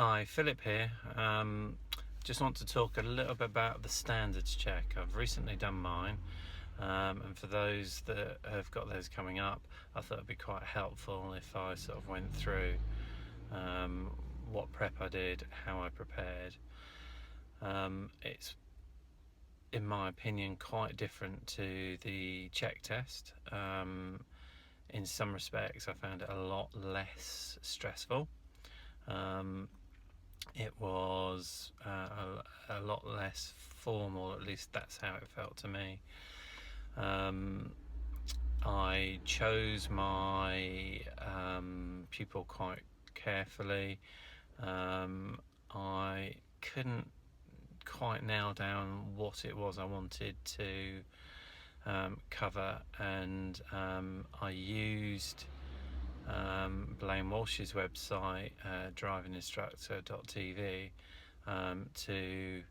Hi, Philip here. Just want to talk a little bit about the standards check. I've recently done mine, and for those that have got those coming up, I thought it'd be quite helpful if I sort of went through what prep I did, how I prepared. It's, in my opinion, quite different to the check test. In some respects, I found it a lot less stressful. It was a lot less formal, at least that's how it felt to me. I chose my pupil quite carefully. I couldn't quite nail down what it was I wanted to cover, and I used Blaine Walsh's website, drivinginstructor.tv, to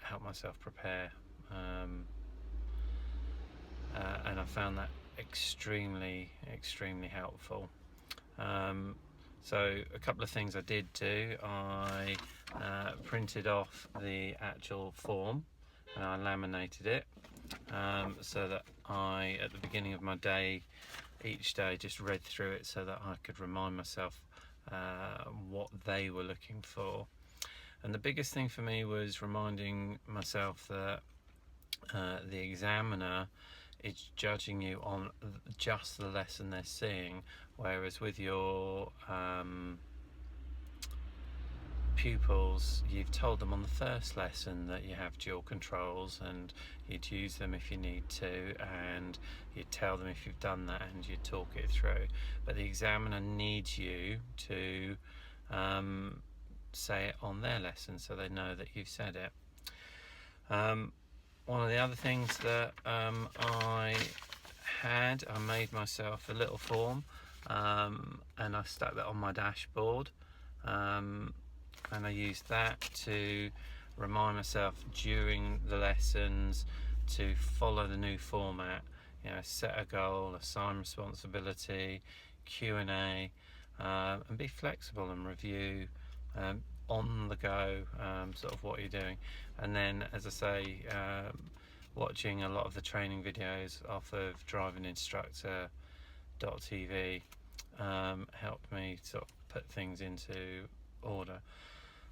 help myself prepare, and I found that extremely helpful. So a couple of things I did do: I printed off the actual form and I laminated it, so that I, at the beginning of my day, each day, just read through it so that I could remind myself what they were looking for. And the biggest thing for me was reminding myself that the examiner is judging you on just the lesson they're seeing, whereas with your pupils, you've told them on the first lesson that you have dual controls and you'd use them if you need to, and you'd tell them if you've done that and you'd talk it through. But the examiner needs you to say it on their lesson so they know that you've said it. One of the other things that I made myself a little form, and I stuck that on my dashboard, and I used that to remind myself during the lessons to follow the new format. Set a goal, assign responsibility, Q&A, and be flexible and review on the go sort of what you're doing. And then, as I say, watching a lot of the training videos off of drivinginstructor.tv helped me sort of put things into order.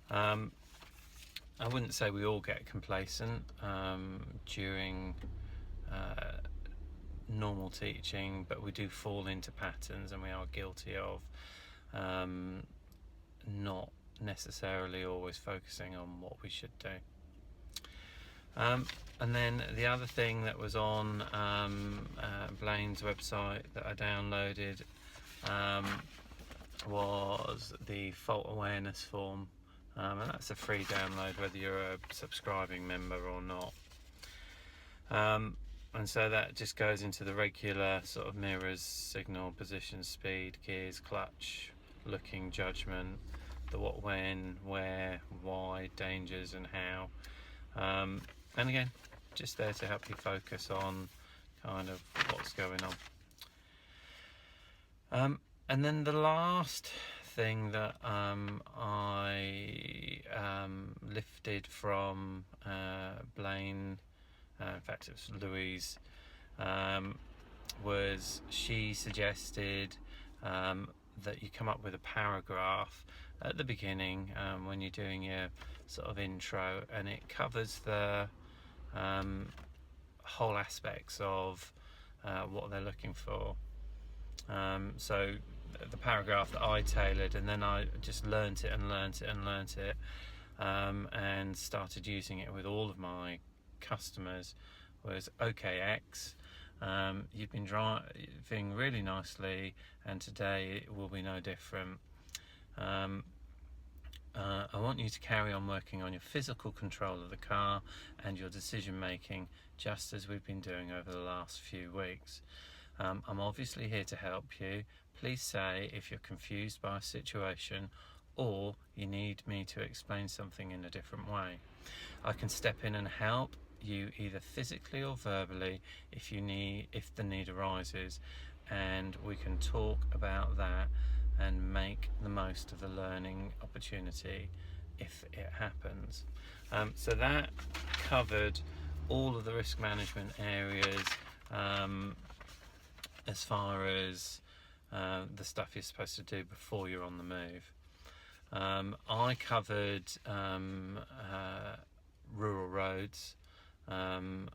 I wouldn't say we all get complacent during normal teaching, but we do fall into patterns, and we are guilty of not necessarily always focusing on what we should do. And then the other thing that was on Blaine's website that I downloaded was the fault awareness form, and that's a free download whether you're a subscribing member or not. And so that just goes into the regular sort of mirrors, signal, position, speed, gears, clutch, looking, judgment, the what, when, where, why, dangers and how. And again, just there to help you focus on kind of what's going on. And then the last thing that I lifted from Blaine, in fact it was Louise, was she suggested that you come up with a paragraph at the beginning when you're doing your sort of intro, and it covers the whole aspects of what they're looking for. So the paragraph that I tailored, and then I just learnt it and started using it with all of my customers, was OKX. You've been driving really nicely, and today it will be no different. I want you to carry on working on your physical control of the car and your decision making, just as we've been doing over the last few weeks. I'm obviously here to help you. Please say if you're confused by a situation or you need me to explain something in a different way. I can step in and help you either physically or verbally if the need arises, and we can talk about that and make the most of the learning opportunity if it happens. So that covered all of the risk management areas, as far as the stuff you're supposed to do before you're on the move. I covered rural roads, and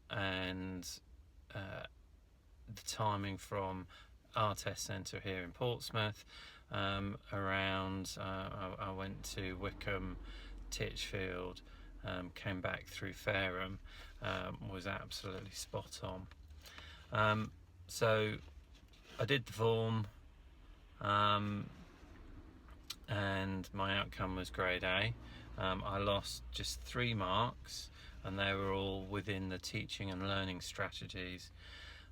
the timing from our test centre here in Portsmouth around I went to Wickham, Titchfield, came back through Fareham, was absolutely spot on. So I did the form, and my outcome was grade A. I lost just 3 marks, and they were all within the teaching and learning strategies.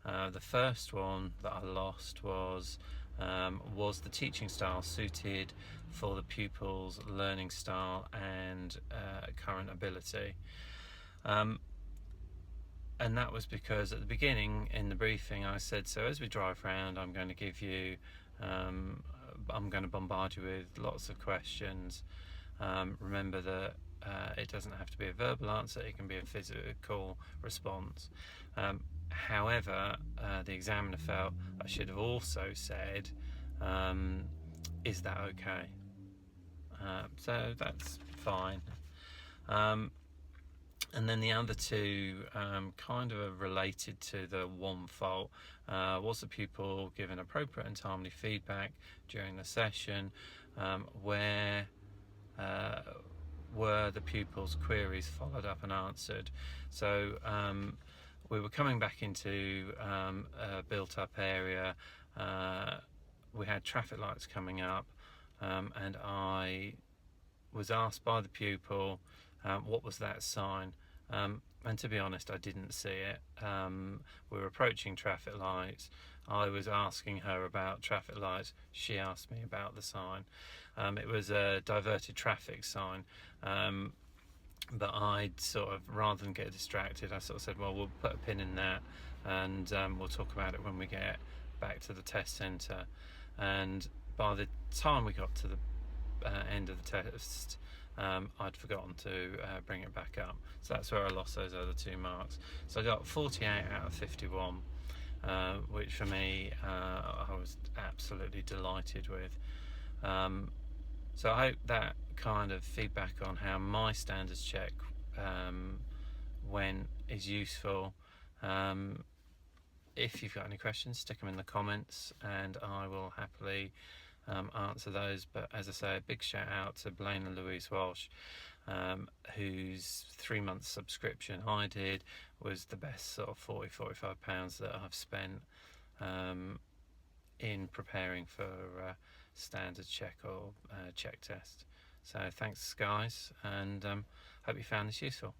The first one that I lost was the teaching style suited for the pupil's learning style and current ability. And that was because at the beginning in the briefing I said, so as we drive around, I'm going to give you, I'm going to bombard you with lots of questions. Remember that it doesn't have to be a verbal answer, it can be a physical response. However, the examiner felt I should have also said, is that okay? So that's fine. And then the other two kind of are related to the one fault. Was the pupil given appropriate and timely feedback during the session? Where were the pupil's queries followed up and answered? So we were coming back into a built-up area. We had traffic lights coming up, and I was asked by the pupil, what was that sign? And to be honest, I didn't see it. We were approaching traffic lights. I was asking her about traffic lights. She asked me about the sign. It was a diverted traffic sign. But I'd sort of, rather than get distracted, I sort of said, well, we'll put a pin in that, and we'll talk about it when we get back to the test centre. And by the time we got to the end of the test, I'd forgotten to bring it back up. So that's where I lost those other 2 marks. So I got 48 out of 51, which for me, I was absolutely delighted with. So I hope that kind of feedback on how my standards check went is useful. If you've got any questions, stick them in the comments and I will happily answer those. But as I say, a big shout out to Blaine and Louise Walsh, whose 3-month subscription I did was the best sort of £40-45 that I've spent in preparing for standard check or check test. So thanks guys, and hope you found this useful.